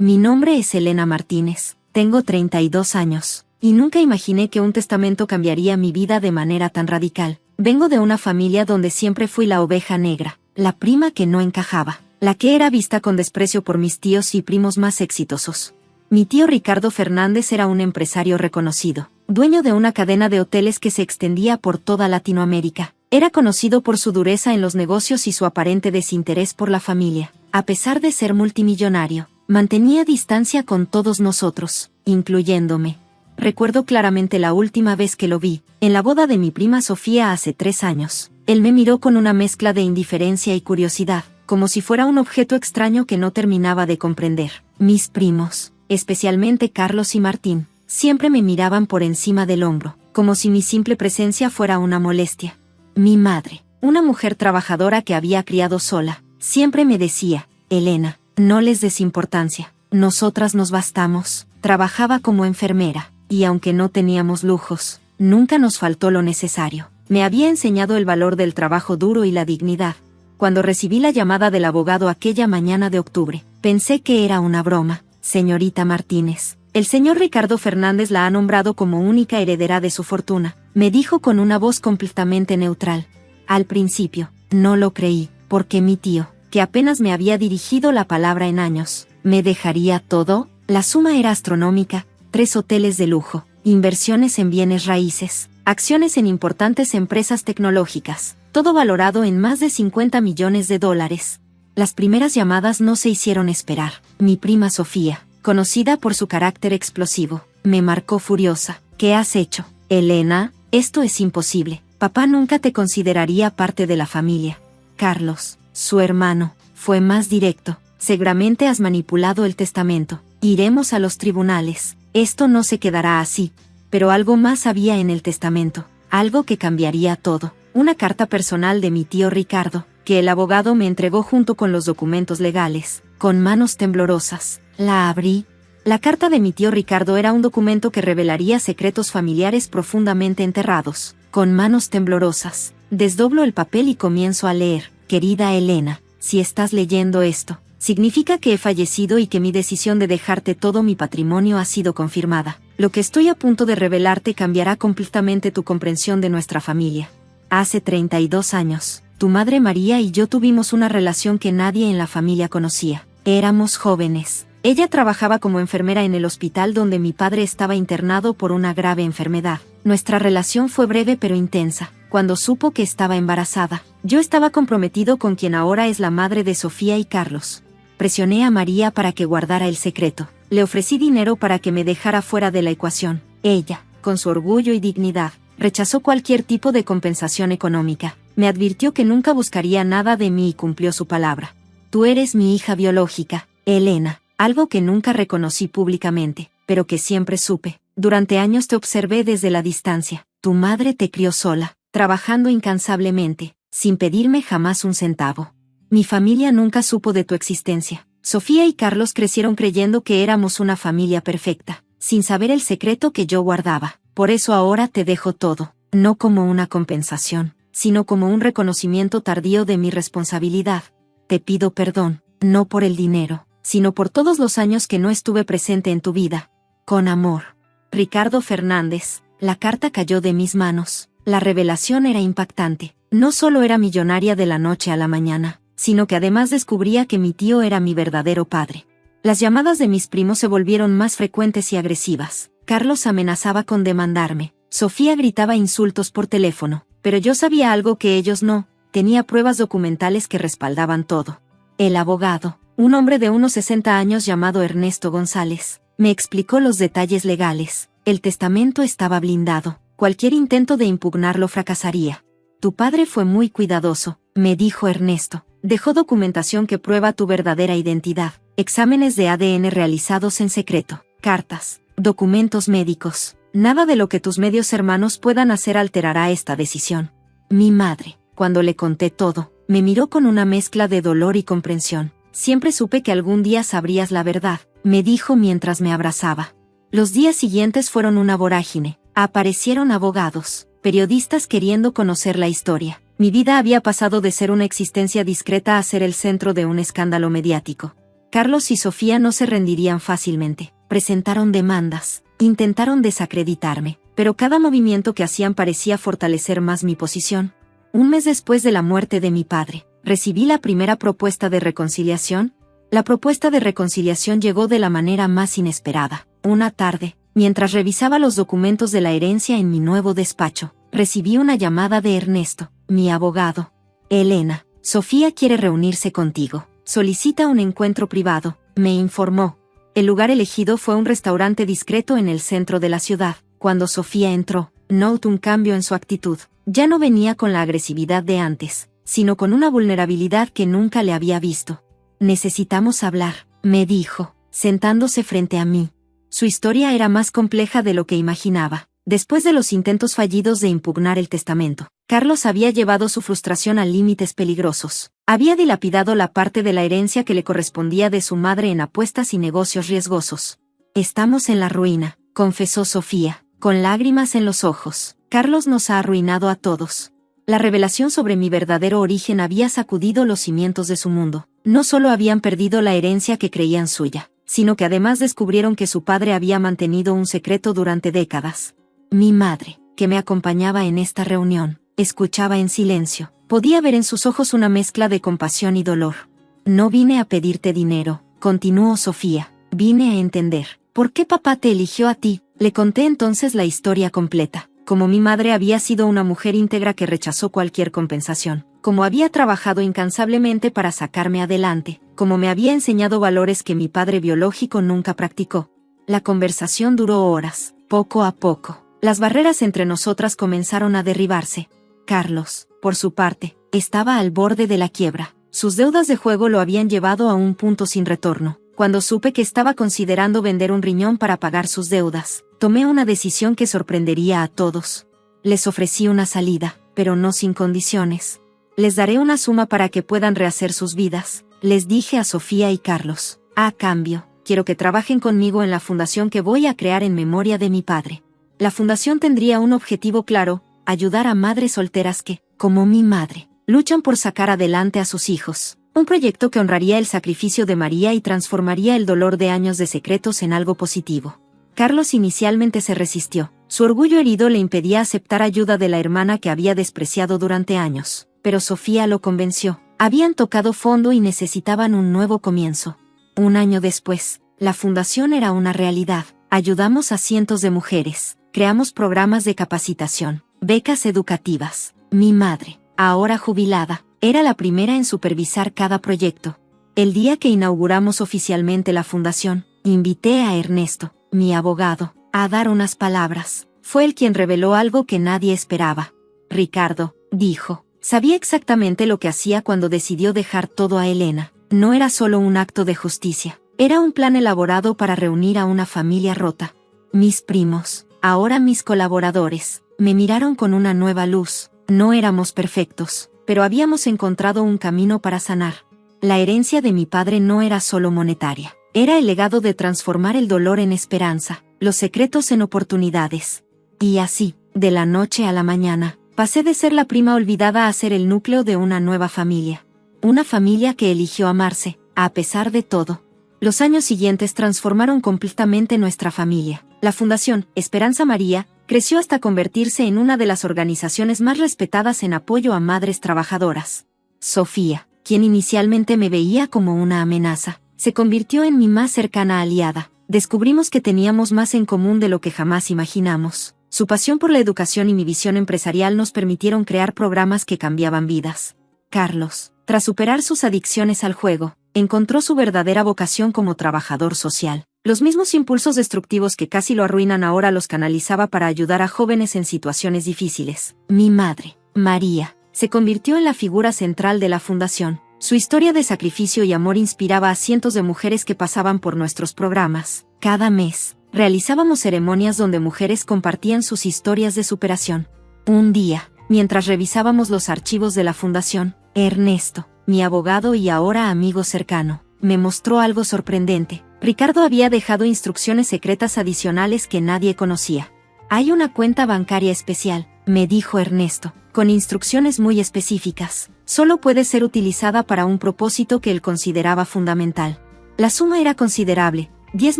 Mi nombre es Elena Martínez, tengo 32 años, y nunca imaginé que un testamento cambiaría mi vida de manera tan radical. Vengo de una familia donde siempre fui la oveja negra, la prima que no encajaba, la que era vista con desprecio por mis tíos y primos más exitosos. Mi tío Ricardo Fernández era un empresario reconocido, dueño de una cadena de hoteles que se extendía por toda Latinoamérica. Era conocido por su dureza en los negocios y su aparente desinterés por la familia. A pesar de ser multimillonario, mantenía distancia con todos nosotros, incluyéndome. Recuerdo claramente la última vez que lo vi, en la boda de mi prima Sofía hace 3 años. Él me miró con una mezcla de indiferencia y curiosidad, como si fuera un objeto extraño que no terminaba de comprender. Mis primos, especialmente Carlos y Martín, siempre me miraban por encima del hombro, como si mi simple presencia fuera una molestia. Mi madre, una mujer trabajadora que había criado sola, siempre me decía: Elena, no les des importancia, nosotras nos bastamos. Trabajaba como enfermera, y aunque no teníamos lujos, nunca nos faltó lo necesario. Me había enseñado el valor del trabajo duro y la dignidad. Cuando recibí la llamada del abogado aquella mañana de octubre, pensé que era una broma. Señorita Martínez, el señor Ricardo Fernández la ha nombrado como única heredera de su fortuna, me dijo con una voz completamente neutral. Al principio, no lo creí, porque mi tío, que apenas me había dirigido la palabra en años, ¿me dejaría todo? La suma era astronómica: 3 hoteles de lujo, inversiones en bienes raíces, acciones en importantes empresas tecnológicas, todo valorado en más de $50 millones. Las primeras llamadas no se hicieron esperar. Mi prima Sofía, conocida por su carácter explosivo, me marcó furiosa. ¿Qué has hecho, Elena? Esto es imposible. Papá nunca te consideraría parte de la familia. Carlos, su hermano, fue más directo. Seguramente has manipulado el testamento. Iremos a los tribunales. Esto no se quedará así. Pero algo más había en el testamento, algo que cambiaría todo. Una carta personal de mi tío Ricardo, que el abogado me entregó junto con los documentos legales. Con manos temblorosas, la abrí. La carta de mi tío Ricardo era un documento que revelaría secretos familiares profundamente enterrados. Con manos temblorosas, desdoblo el papel y comienzo a leer. Querida Elena, si estás leyendo esto, significa que he fallecido y que mi decisión de dejarte todo mi patrimonio ha sido confirmada. Lo que estoy a punto de revelarte cambiará completamente tu comprensión de nuestra familia. Hace 32 años, tu madre María y yo tuvimos una relación que nadie en la familia conocía. Éramos jóvenes. Ella trabajaba como enfermera en el hospital donde mi padre estaba internado por una grave enfermedad. Nuestra relación fue breve pero intensa. Cuando supo que estaba embarazada, yo estaba comprometido con quien ahora es la madre de Sofía y Carlos. Presioné a María para que guardara el secreto. Le ofrecí dinero para que me dejara fuera de la ecuación. Ella, con su orgullo y dignidad, rechazó cualquier tipo de compensación económica. Me advirtió que nunca buscaría nada de mí y cumplió su palabra. Tú eres mi hija biológica, Elena, algo que nunca reconocí públicamente, pero que siempre supe. Durante años te observé desde la distancia. Tu madre te crió sola, trabajando incansablemente, sin pedirme jamás un centavo. Mi familia nunca supo de tu existencia. Sofía y Carlos crecieron creyendo que éramos una familia perfecta, sin saber el secreto que yo guardaba. Por eso ahora te dejo todo, no como una compensación, sino como un reconocimiento tardío de mi responsabilidad. Te pido perdón, no por el dinero, sino por todos los años que no estuve presente en tu vida. Con amor. Ricardo Fernández. La carta cayó de mis manos. La revelación era impactante. No solo era millonaria de la noche a la mañana, sino que además descubría que mi tío era mi verdadero padre. Las llamadas de mis primos se volvieron más frecuentes y agresivas. Carlos amenazaba con demandarme. Sofía gritaba insultos por teléfono, pero yo sabía algo que ellos no. Tenía pruebas documentales que respaldaban todo. El abogado, un hombre de unos 60 años llamado Ernesto González, me explicó los detalles legales. El testamento estaba blindado. Cualquier intento de impugnarlo fracasaría. Tu padre fue muy cuidadoso, me dijo Ernesto. Dejó documentación que prueba tu verdadera identidad, exámenes de ADN realizados en secreto, cartas, documentos médicos. Nada de lo que tus medios hermanos puedan hacer alterará esta decisión. Mi madre, cuando le conté todo, me miró con una mezcla de dolor y comprensión. Siempre supe que algún día sabrías la verdad, me dijo mientras me abrazaba. Los días siguientes fueron una vorágine. Aparecieron abogados, periodistas queriendo conocer la historia. Mi vida había pasado de ser una existencia discreta a ser el centro de un escándalo mediático. Carlos y Sofía no se rendirían fácilmente. Presentaron demandas, intentaron desacreditarme, pero cada movimiento que hacían parecía fortalecer más mi posición. Un mes después de la muerte de mi padre, recibí la primera propuesta de reconciliación. La propuesta de reconciliación llegó de la manera más inesperada. Una tarde, mientras revisaba los documentos de la herencia en mi nuevo despacho, recibí una llamada de Ernesto, mi abogado. Elena, Sofía quiere reunirse contigo. Solicita un encuentro privado, me informó. El lugar elegido fue un restaurante discreto en el centro de la ciudad. Cuando Sofía entró, noté un cambio en su actitud. Ya no venía con la agresividad de antes, sino con una vulnerabilidad que nunca le había visto. Necesitamos hablar, me dijo, sentándose frente a mí. Su historia era más compleja de lo que imaginaba. Después de los intentos fallidos de impugnar el testamento, Carlos había llevado su frustración a límites peligrosos. Había dilapidado la parte de la herencia que le correspondía de su madre en apuestas y negocios riesgosos. Estamos en la ruina, confesó Sofía, con lágrimas en los ojos. Carlos nos ha arruinado a todos. La revelación sobre mi verdadero origen había sacudido los cimientos de su mundo. No solo habían perdido la herencia que creían suya, sino que además descubrieron que su padre había mantenido un secreto durante décadas. Mi madre, que me acompañaba en esta reunión, escuchaba en silencio. Podía ver en sus ojos una mezcla de compasión y dolor. No vine a pedirte dinero, continuó Sofía. Vine a entender. ¿Por qué papá te eligió a ti? Le conté entonces la historia completa. Como mi madre había sido una mujer íntegra que rechazó cualquier compensación. Como había trabajado incansablemente para sacarme adelante. Como me había enseñado valores que mi padre biológico nunca practicó. La conversación duró horas. Poco a poco, las barreras entre nosotras comenzaron a derribarse. Carlos, por su parte, estaba al borde de la quiebra. Sus deudas de juego lo habían llevado a un punto sin retorno. Cuando supe que estaba considerando vender un riñón para pagar sus deudas, tomé una decisión que sorprendería a todos. Les ofrecí una salida, pero no sin condiciones. Les daré una suma para que puedan rehacer sus vidas, les dije a Sofía y Carlos. A cambio, quiero que trabajen conmigo en la fundación que voy a crear en memoria de mi padre. La fundación tendría un objetivo claro: ayudar a madres solteras que, como mi madre, luchan por sacar adelante a sus hijos. Un proyecto que honraría el sacrificio de María y transformaría el dolor de años de secretos en algo positivo. Carlos inicialmente se resistió. Su orgullo herido le impedía aceptar ayuda de la hermana que había despreciado durante años. Pero Sofía lo convenció. Habían tocado fondo y necesitaban un nuevo comienzo. Un año después, la fundación era una realidad. Ayudamos a cientos de mujeres. Creamos programas de capacitación, becas educativas. Mi madre, ahora jubilada, era la primera en supervisar cada proyecto. El día que inauguramos oficialmente la fundación, invité a Ernesto, mi abogado, a dar unas palabras. Fue él quien reveló algo que nadie esperaba. Ricardo, dijo, sabía exactamente lo que hacía cuando decidió dejar todo a Elena. No era solo un acto de justicia, era un plan elaborado para reunir a una familia rota. Mis primos, ahora mis colaboradores, me miraron con una nueva luz. No éramos perfectos, pero habíamos encontrado un camino para sanar. La herencia de mi padre no era solo monetaria, era el legado de transformar el dolor en esperanza, los secretos en oportunidades. Y así, de la noche a la mañana, pasé de ser la prima olvidada a ser el núcleo de una nueva familia. Una familia que eligió amarse, a pesar de todo. Los años siguientes transformaron completamente nuestra familia. La Fundación Esperanza María creció hasta convertirse en una de las organizaciones más respetadas en apoyo a madres trabajadoras. Sofía, quien inicialmente me veía como una amenaza, se convirtió en mi más cercana aliada. Descubrimos que teníamos más en común de lo que jamás imaginamos. Su pasión por la educación y mi visión empresarial nos permitieron crear programas que cambiaban vidas. Carlos, tras superar sus adicciones al juego, encontró su verdadera vocación como trabajador social. Los mismos impulsos destructivos que casi lo arruinan ahora los canalizaba para ayudar a jóvenes en situaciones difíciles. Mi madre, María, se convirtió en la figura central de la fundación. Su historia de sacrificio y amor inspiraba a cientos de mujeres que pasaban por nuestros programas. Cada mes, realizábamos ceremonias donde mujeres compartían sus historias de superación. Un día, mientras revisábamos los archivos de la fundación, Ernesto, mi abogado y ahora amigo cercano, me mostró algo sorprendente. Ricardo había dejado instrucciones secretas adicionales que nadie conocía. Hay una cuenta bancaria especial, me dijo Ernesto, con instrucciones muy específicas. Solo puede ser utilizada para un propósito que él consideraba fundamental. La suma era considerable, $10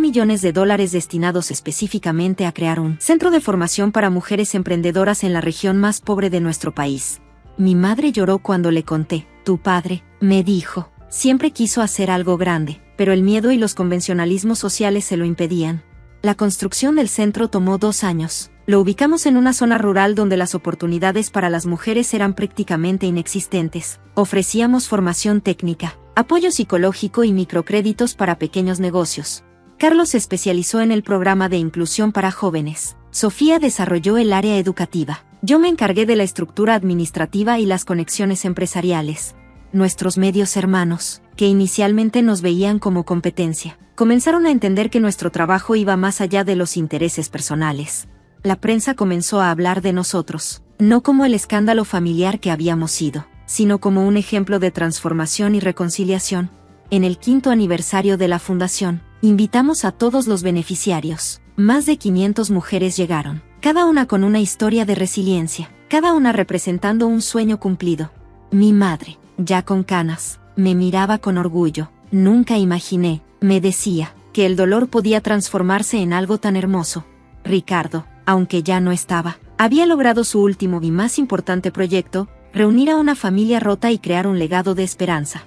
millones destinados específicamente a crear un centro de formación para mujeres emprendedoras en la región más pobre de nuestro país. Mi madre lloró cuando le conté. Tu padre, me dijo, siempre quiso hacer algo grande, pero el miedo y los convencionalismos sociales se lo impedían. La construcción del centro tomó 2 años. Lo ubicamos en una zona rural donde las oportunidades para las mujeres eran prácticamente inexistentes. Ofrecíamos formación técnica, apoyo psicológico y microcréditos para pequeños negocios. Carlos se especializó en el programa de inclusión para jóvenes. Sofía desarrolló el área educativa. Yo me encargué de la estructura administrativa y las conexiones empresariales. Nuestros medios hermanos, que inicialmente nos veían como competencia, comenzaron a entender que nuestro trabajo iba más allá de los intereses personales. La prensa comenzó a hablar de nosotros, no como el escándalo familiar que habíamos sido, sino como un ejemplo de transformación y reconciliación. En el 5º aniversario de la fundación, invitamos a todos los beneficiarios. Más de 500 mujeres llegaron, cada una con una historia de resiliencia, cada una representando un sueño cumplido. Mi madre, ya con canas, me miraba con orgullo. Nunca imaginé, me decía, que el dolor podía transformarse en algo tan hermoso. Ricardo, aunque ya no estaba, había logrado su último y más importante proyecto, reunir a una familia rota y crear un legado de esperanza.